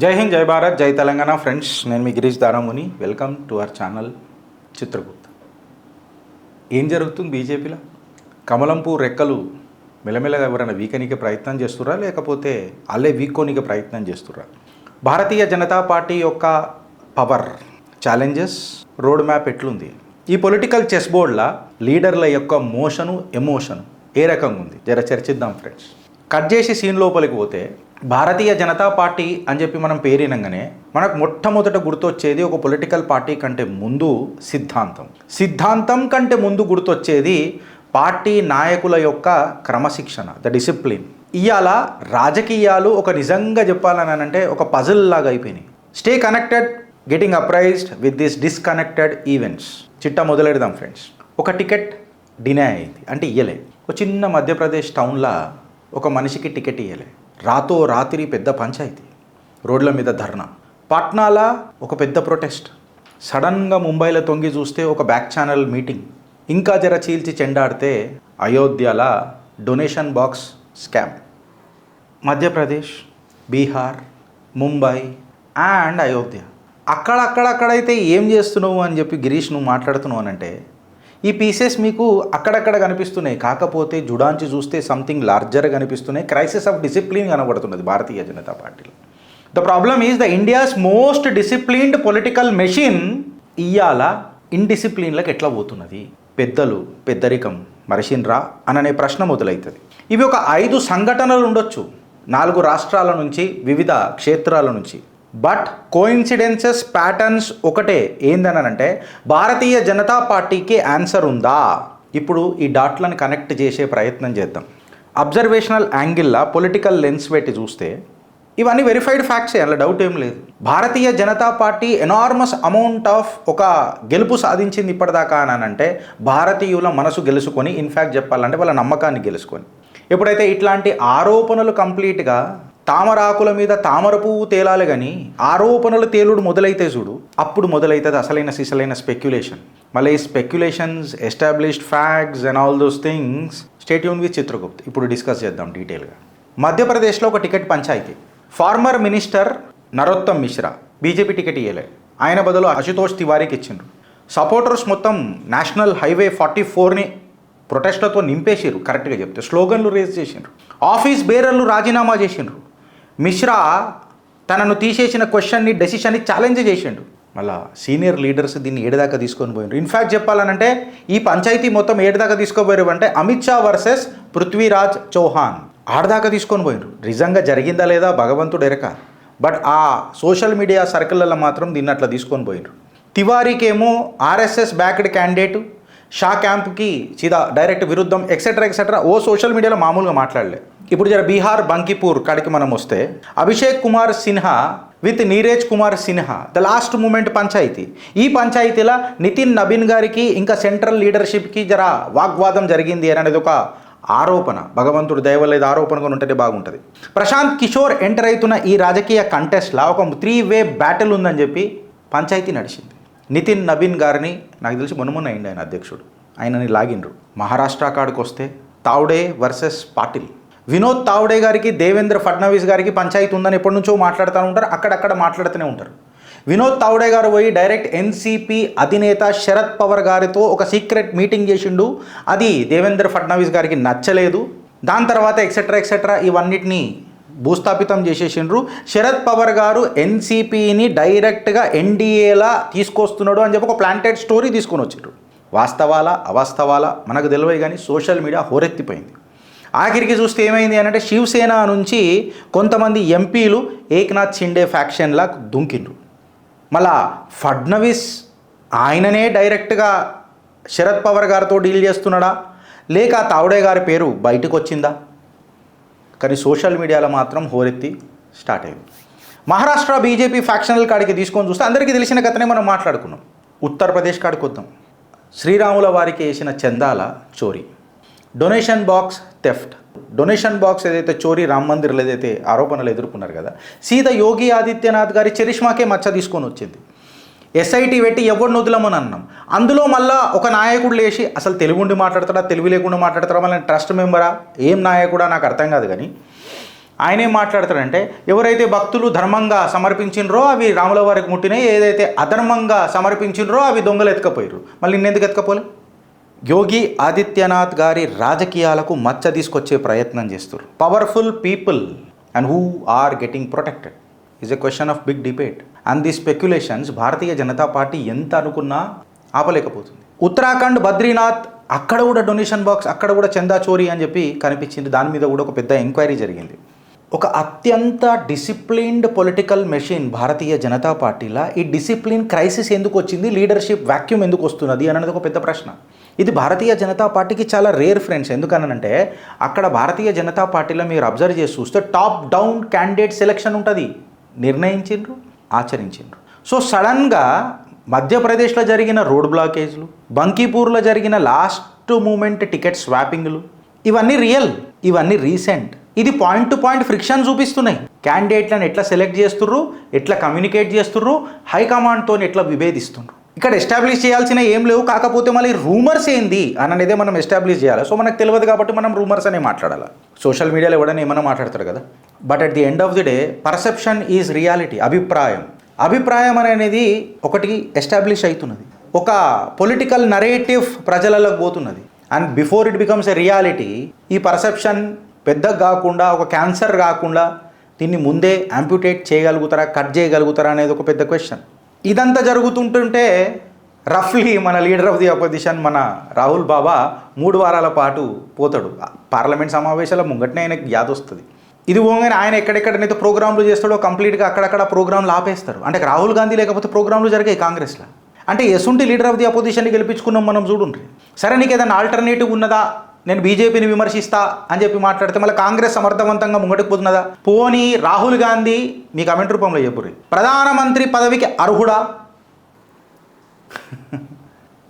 జై హింద్, జై భారత్, జై తెలంగాణ. ఫ్రెండ్స్, నేను మీ Girish Daramuni. Welcome to our channel Chitragupta. ఏం జరుగుతుంది బీజేపీలో? కమలంపూ రెక్కలు మెల్లమెల్లగా ఎవరైనా వీకనికే ప్రయత్నం చేస్తుర్రా, లేకపోతే అల్లే వీక్కోనికే ప్రయత్నం చేస్తుర్రా? భారతీయ జనతా పార్టీ యొక్క పవర్, ఛాలెంజెస్, రోడ్ మ్యాప్ ఎట్లుంది? ఈ పొలిటికల్ చెస్ బోర్డ్లో లీడర్ల యొక్క మోషను, ఎమోషను ఏ రకంగా ఉంది? జర చర్చిద్దాం ఫ్రెండ్స్. కట్ చేసి సీన్ లోపలికి పోతే, భారతీయ జనతా పార్టీ అని చెప్పి మనం పేరినంగానే మనకు మొట్టమొదట గుర్తొచ్చేది ఒక పొలిటికల్ పార్టీ కంటే ముందు సిద్ధాంతం కంటే ముందు గుర్తొచ్చేది పార్టీ నాయకుల యొక్క క్రమశిక్షణ, ద డిసిప్లిన్. ఇవాళ రాజకీయాలు ఒక నిజంగా చెప్పాలని అంటే ఒక పజిల్ లాగా అయిపోయినాయి. Stay connected, getting apprised with this disconnected events. చిట్టా మొదలెడదాం ఫ్రెండ్స్. ఒక టికెట్ డినే అయింది, అంటే ఇయ్యలే. ఒక చిన్న మధ్యప్రదేశ్ టౌన్లో ఒక మనిషికి టికెట్ ఇయ్యలే. రాత్రి పెద్ద పంచాయతీ, రోడ్ల మీద ధర్నా. పాట్నాలో ఒక పెద్ద ప్రొటెస్ట్. సడన్గా ముంబైలో తొంగి చూస్తే ఒక బ్యాక్ ఛానల్ మీటింగ్. ఇంకా జర చీల్చి చెండాడితే అయోధ్యలో donation box scam. Madhya Pradesh, Bihar, Mumbai and Ayodhya. అక్కడైతే ఏం చేస్తున్నావు అని చెప్పి గిరీష్ నువ్వు మాట్లాడుతున్నావు అనంటే, ఈ పీసెస్ మీకు అక్కడక్కడ కనిపిస్తున్నాయి, కాకపోతే జుడాంచి చూస్తే సంథింగ్ లార్జర్ కనిపిస్తున్నాయి. క్రైసిస్ ఆఫ్ డిసిప్లిన్ కనబడుతున్నది భారతీయ జనతా పార్టీలో. The problem is the India's most disciplined political machine ఇయ్యాల ఇండిసిప్లిన్లకు ఎట్లా పోతున్నది? పెద్దలు పెద్దరికం మరషిన్రా అననే ప్రశ్న మొదలవుతుంది. ఇవి ఒక 5 సంఘటనలు ఉండొచ్చు, 4 రాష్ట్రాల నుంచి, వివిధ క్షేత్రాల నుంచి. బట్ కోయిన్సిడెన్సెస్, ప్యాటర్న్స్ ఒకటే. ఏందనంటే, భారతీయ జనతా పార్టీకి ఆన్సర్ ఉందా? ఇప్పుడు ఈ డాట్లను కనెక్ట్ చేసే ప్రయత్నం చేద్దాం. అబ్జర్వేషనల్ యాంగిల్లో పొలిటికల్ లెన్స్ పెట్టి చూస్తే ఇవన్నీ వెరిఫైడ్ ఫ్యాక్ట్సే, అలా డౌట్ ఏం లేదు. Bharatiya Janata party enormous amount of ఒక గెలుపు సాధించింది ఇప్పటిదాకా అని అంటే, భారతీయుల మనసు గెలుచుకొని, ఇన్ఫ్యాక్ట్ చెప్పాలంటే వాళ్ళ నమ్మకాన్ని గెలుచుకొని. ఎప్పుడైతే ఇట్లాంటి ఆరోపణలు కంప్లీట్గా తామరాకుల మీద తామర పువ్వు తేలాలి కానీ ఆరోపణలు తేలుడు మొదలైతే చూడు, అప్పుడు మొదలవుతుంది అసలైన సిసలైన స్పెక్యులేషన్. మళ్ళీ ఈ speculations, established facts and all those things. Stay tune with Chitragupt. ఇప్పుడు డిస్కస్ చేద్దాం డీటెయిల్గా. మధ్యప్రదేశ్లో ఒక టికెట్ పంచాయతీ. Former minister Narottam Mishra BJP ticket ఇవ్వలే. ఆయన బదులు అశుతోష్ తివారీకి ఇచ్చిండ్రు. సపోర్టర్స్ మొత్తం నేషనల్ హైవే 44ని ప్రొటెస్ట్లతో నింపేసిర్రు. కరెక్ట్గా చెప్తే స్లోగన్లు రేజ్ చేసిండ్రు. ఆఫీస్ బేరర్లు రాజీనామా చేసిండ్రు. మిశ్రా తనను తీసేసిన క్వశ్చన్ని, డెసిషన్ని ఛాలెంజ్ చేసిండు. మళ్ళా సీనియర్ లీడర్స్ దీన్ని ఏడుదాకా తీసుకొని పోయినారు. ఇన్ఫ్యాక్ట్ చెప్పాలనంటే ఈ పంచాయతీ మొత్తం ఏడుదాకా తీసుకోపోయారు అంటే అమిత్ షా వర్సెస్ పృథ్వీరాజ్ చౌహాన్ ఆడదాకా తీసుకొని పోయినారు. నిజంగా జరిగిందా లేదా భగవంతుడు ఎరక. బట్ ఆ సోషల్ మీడియా సర్కిళ్ళల్లో మాత్రం దీన్ని అట్లా తీసుకొని పోయినారు. తివారీకి ఏమో ఆర్ఎస్ఎస్ బ్యాక్డ్ క్యాండిడేట్, షా క్యాంప్కి సీదా డైరెక్ట్ విరుద్ధం, ఎక్సెట్రా ఓ సోషల్ మీడియాలో మామూలుగా మాట్లాడలే. ఇప్పుడు జర బీహార్ బంకిపూర్ కాడికి మనం వస్తే, Abhishek Kumar Sinha with Neeraj Kumar Sinha the last moment panchayat. ఈ పంచాయతీలో నితిన్ నబీన్ గారికి ఇంకా సెంట్రల్ లీడర్షిప్కి జర వాగ్వాదం జరిగింది అనేది ఒక ఆరోపణ. భగవంతుడు దయవలేదు ఆరోపణగా ఉంటేనే బాగుంటుంది. ప్రశాంత్ కిషోర్ ఎంటర్ అవుతున్న ఈ రాజకీయ కంటెస్ట్లో ఒక 3-way బ్యాటిల్ ఉందని చెప్పి పంచాయతీ నడిచింది. నితిన్ నబీన్ గారిని నాకు తెలిసి మొన్న అయింది ఆయన అధ్యక్షుడు, ఆయనని లాగిండ్రు. మహారాష్ట్ర కాడికి వస్తే తావ్డే వర్సెస్ పాటిల్. వినోద్ తావ్డే గారికి, దేవేంద్ర ఫడ్నవీస్ గారికి పంచాయతీ ఉందని ఎప్పటి నుంచో మాట్లాడుతూ ఉంటారు, అక్కడక్కడ మాట్లాడుతూనే ఉంటారు. వినోద్ తావ్డే గారు పోయి డైరెక్ట్ ఎన్సీపీ అధినేత శరద్ పవార్ గారితో ఒక సీక్రెట్ మీటింగ్ చేసిండు. అది దేవేంద్ర ఫడ్నవీస్ గారికి నచ్చలేదు. దాని తర్వాత ఎక్సెట్రా ఇవన్నిటినీ భూస్థాపితం చేసేసిండ్రు. శరద్ పవార్ గారు ఎన్సీపీని డైరెక్ట్గా ఎన్డీఏలా తీసుకొస్తున్నాడు అని చెప్పి ఒక ప్లాంటెడ్ స్టోరీ తీసుకొని వచ్చిండ్రు. వాస్తవాలా అవాస్తవాలా మనకు తెలియదు, కానీ సోషల్ మీడియా హోరెత్తిపోయింది. ఆఖరికి చూస్తే ఏమైంది అంటే, శివసేన నుంచి కొంతమంది ఎంపీలు ఏక్నాథ్ షిండే ఫ్యాక్షన్లా దుంకిండ్రు. మళ్ళా ఫడ్నవీస్ ఆయననే డైరెక్ట్గా శరద్ పవార్ గారితో డీల్ చేస్తున్నాడా, లేక తావ్డే గారి పేరు బయటకు వచ్చిందా? కానీ సోషల్ మీడియాలో మాత్రం హోరెత్తి స్టార్ట్ అయింది. మహారాష్ట్ర బీజేపీ ఫ్యాక్షనల్ కాడికి తీసుకొని చూస్తే అందరికీ తెలిసిన కథనే మనం మాట్లాడుకున్నాం. ఉత్తరప్రదేశ్ కాడికి వద్దాం. శ్రీరాముల వారికి వేసిన చందాల చోరీ, donation box theft. Donation box ఏదైతే చోరీ, రామ్ మందిర్లు ఏదైతే ఆరోపణలు ఎదుర్కొన్నారు కదా, సీదా యోగి ఆదిత్యనాథ్ గారి చరిష్మాకే మచ్చ తీసుకొని వచ్చింది. ఎస్ఐటీ పెట్టి ఎవరిని వదలమని అన్నాం. అందులో మళ్ళీ ఒక నాయకుడు లేచి అసలు తెలుగుండి మాట్లాడతాడా, తెలుగు లేకుండా మాట్లాడతాడా, మళ్ళీ ట్రస్ట్ మెంబరా, ఏం నాయకుడా నాకు అర్థం కాదు. కానీ ఆయన ఏం మాట్లాడతాడంటే ఎవరైతే భక్తులు ధర్మంగా సమర్పించినరో అవి రాముల వారికి ముట్టినాయి, ఏదైతే అధర్మంగా సమర్పించినరో అవి దొంగలు ఎత్తుకపోయారు. మళ్ళీ నిన్నెందుకు ఎత్తుకపోలే? యోగి ఆదిత్యనాథ్ గారి రాజకీయాలకు మచ్చ తీసుకొచ్చే ప్రయత్నం చేస్తారు. Powerful people and who are getting protected is a question of big debate. And the speculations Bharatiya Janata Party ఎంత అనుకున్నా ఆపలేకపోతుంది. ఉత్తరాఖండ్ బద్రీనాథ్ అక్కడ కూడా డొనేషన్ బాక్స్, అక్కడ కూడా చందా చోరీ అని చెప్పి కనిపించింది. దాని మీద కూడా ఒక పెద్ద ఎంక్వైరీ జరిగింది. ఒక అత్యంత disciplined political machine Bharatiya Janata పార్టీలో ఈ డిసిప్లిన్ క్రైసిస్ ఎందుకు వచ్చింది, లీడర్షిప్ వాక్యూమ్ ఎందుకు వస్తున్నది అన్నది ఒక పెద్ద ప్రశ్న. ఇది భారతీయ జనతా పార్టీకి చాలా రేర్ ఫ్రెండ్స్. ఎందుకనంటే అక్కడ భారతీయ జనతా పార్టీలో మీరు అబ్జర్వ్ చేసి చూస్తే టాప్ డౌన్ క్యాండిడేట్ సెలెక్షన్ ఉంటుంది. నిర్ణయించిండ్రు, ఆచరించిండ్రు. సో సడన్గా మధ్యప్రదేశ్లో జరిగిన రోడ్ బ్లాకేజ్లు, బంకీపూర్లో జరిగిన లాస్ట్ మూమెంట్ టికెట్ స్వాపింగ్లు, ఇవన్నీ రియల్, ఇవన్నీ రీసెంట్. ఇది పాయింట్ టు పాయింట్ ఫ్రిక్షన్ చూపిస్తున్నాయి. క్యాండిడేట్లను ఎట్లా సెలెక్ట్ చేస్తుర్రు, ఎట్లా కమ్యూనికేట్ చేస్తుర్రు, హైకమాండ్తో ఎట్లా విభేదిస్తున్నారు. ఇక్కడ ఎస్టాబ్లిష్ చేయాల్సిన ఏం లేవు. కాకపోతే మళ్ళీ రూమర్స్ ఏంది అని అనేది మనం ఎస్టాబ్లిష్ చేయాలి. సో మనకు తెలియదు కాబట్టి మనం రూమర్స్ అనే మాట్లాడాలి. సోషల్ మీడియాలో ఎవడైనా ఏమైనా మాట్లాడతారు కదా. But at the end of the day perception is reality. అభిప్రాయం అనేది ఒకటి ఎస్టాబ్లిష్ అవుతున్నది. ఒక పొలిటికల్ నరేటివ్ ప్రజలకు పోతున్నది. And before it becomes a reality, ఈ పర్సెప్షన్ పెద్దగా కాకుండా, ఒక క్యాన్సర్ కాకుండా దీన్ని ముందే యాంప్యూటేట్ చేయగలుగుతారా, కట్ చేయగలుగుతారా అనేది ఒక పెద్ద క్వశ్చన్. ఇదంతా జరుగుతుంటుంటే రఫ్లీ మన లీడర్ ఆఫ్ ది అపోజిషన్ మన రాహుల్ బాబా 3 వారాల పాటు పోతాడు. పార్లమెంట్ సమావేశాల ముంగటనే ఆయనకి యాద్ వస్తుంది. ఇది పోగానే ఆయన ఎక్కడెక్కడనైతే ప్రోగ్రాంలు చేస్తాడో కంప్లీట్గా అక్కడక్కడ ప్రోగ్రాంలు ఆపేస్తారు. అంటే రాహుల్ గాంధీ లేకపోతే ప్రోగ్రాంలు జరిగాయి కాంగ్రెస్లో. అంటే ఎసుంటి లీడర్ ఆఫ్ ది అపోజిషన్ని గెలిపించుకున్నాం మనం చూడండి. సరే నీకు ఏదైనా ఆల్టర్నేటివ్ ఉన్నదా, నేను బీజేపీని విమర్శిస్తా అని చెప్పి మాట్లాడితే మళ్ళీ కాంగ్రెస్ సమర్థవంతంగా ముంగటికి పోతున్నదా? పోనీ రాహుల్ గాంధీ మీ కమెంట్ రూపంలో చెప్పుర్రి, ప్రధానమంత్రి పదవికి అర్హుడా?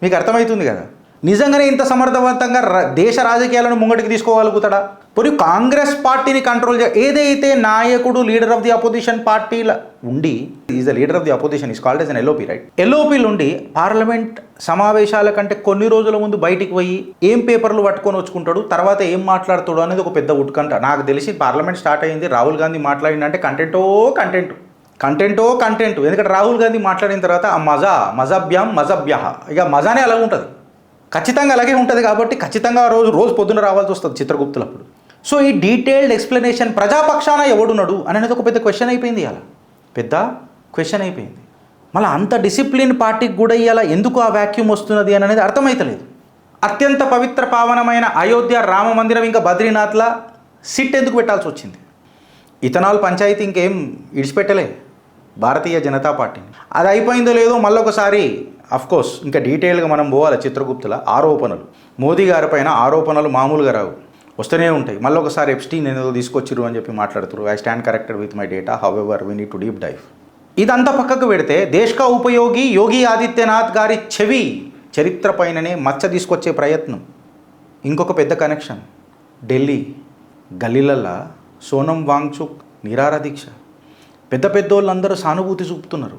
మీకు అర్థమవుతుంది కదా. నిజంగానే ఇంత సమర్థవంతంగా దేశ రాజకీయాలను ముంగటికి తీసుకోగలుగుతాడా? పోనీ కాంగ్రెస్ పార్టీని కంట్రోల్ ఏదైతే నాయకుడు లీడర్ ఆఫ్ ది అపోజిషన్ పార్టీల ఉండి, is the leader of the opposition is called as an LOP, right? ఎల్ఓపీలు ఉండి పార్లమెంట్ సమావేశాల కంటే కొన్ని రోజుల ముందు బయటికి పోయి ఏం పేపర్లు పట్టుకొని వచ్చుకుంటాడు, తర్వాత ఏం మాట్లాడుతాడు అనేది ఒక పెద్ద ఉట్కంట. నాకు తెలిసి పార్లమెంట్ స్టార్ట్ అయింది, రాహుల్ గాంధీ మాట్లాడిందంటే కంటెంట్. ఎందుకంటే రాహుల్ గాంధీ మాట్లాడిన తర్వాత ఆ మజభ్య ఇక మజానే అలాగే ఉంటుంది, ఖచ్చితంగా అలాగే ఉంటుంది. కాబట్టి ఖచ్చితంగా రోజు పొద్దున రావాల్సి వస్తుంది చిత్రగుప్తులప్పుడు. సో ఈ డీటెయిల్డ్ ఎక్స్ప్లెనేషన్ ప్రజాపక్షాన ఎవడున్నాడు అనేది ఒక పెద్ద క్వశ్చన్ అయిపోయింది. అలా పెద్ద క్వశ్చన్ అయిపోయింది. మళ్ళీ అంత డిసిప్లిన్ పార్టీకి కూడా ఇవాళ ఎందుకు ఆ వ్యాక్యూమ్ వస్తున్నది అని అనేది అర్థమవుతలేదు. అత్యంత పవిత్ర పావనమైన అయోధ్య రామ మందిరం ఇంకా బద్రీనాథ్లా సిట్ ఎందుకు పెట్టాల్సి వచ్చింది? ఇథనాల్ పంచాయతీ ఇంకేం ఇడిచిపెట్టలే భారతీయ జనతా పార్టీని. అది అయిపోయిందో లేదో మళ్ళొకసారి అఫ్కోర్స్ ఇంకా డీటెయిల్గా మనం పోవాలి. చిత్రగుప్తుల ఆరోపణలు, మోదీ గారి పైన ఆరోపణలు మామూలుగా రావు, వస్తూనే ఉంటాయి. మళ్ళీ ఒకసారి ఎప్స్టీన్ ఏదో తీసుకొచ్చిరు అని చెప్పి మాట్లాడుతారు. I stand corrected with my data, however we need to deep dive. ఇదంతా పక్కకు పెడితే దేశ్ కా ఉపయోగి యోగి ఆదిత్యనాథ్ గారి చరిత్ర పైననే మచ్చ తీసుకొచ్చే ప్రయత్నం. ఇంకొక పెద్ద కనెక్షన్, ఢిల్లీ గల్లీలల్లా సోనం వాంగ్చుక్ నిరాహార దీక్ష. పెద్దోళ్ళందరూ సానుభూతి చూపుతున్నారు,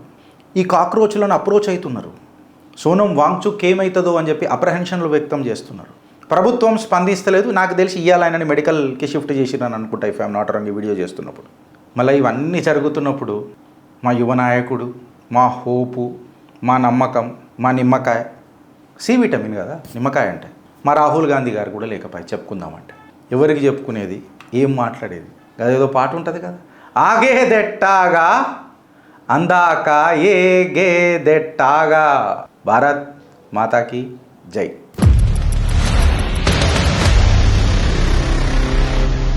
ఈ కాక్రోచ్లను అప్రోచ్ అవుతున్నారు. సోనం వాంగ్చుక్ ఏమవుతుందో అని చెప్పి అప్రహెన్షన్లు వ్యక్తం చేస్తున్నారు. ప్రభుత్వం స్పందిస్తలేదు. నాకు తెలిసి ఇయ్యాలైనా మెడికల్కి షిఫ్ట్ చేసిరని అనుకుంటా, ఇఫ్ ఐఎమ్ నాట్ రాంగ్, ఈ వీడియో చేస్తున్నప్పుడు. మళ్ళీ ఇవన్నీ జరుగుతున్నప్పుడు మా యువ నాయకుడు, మా హోపు, మా నమ్మకం, మా నిమ్మకాయ, సి విటమిన్ కదా నిమ్మకాయ అంటే, మా రాహుల్ గాంధీ గారు కూడా లేకపోయి చెప్పుకుందామంటే ఎవరికి చెప్పుకునేది, ఏం మాట్లాడేది? అదేదో పాట ఉంటుంది కదా, ఆగేదెట్టాగా అందాక ఏగేదెట్టాగా. భారత్ మాతాకి జై.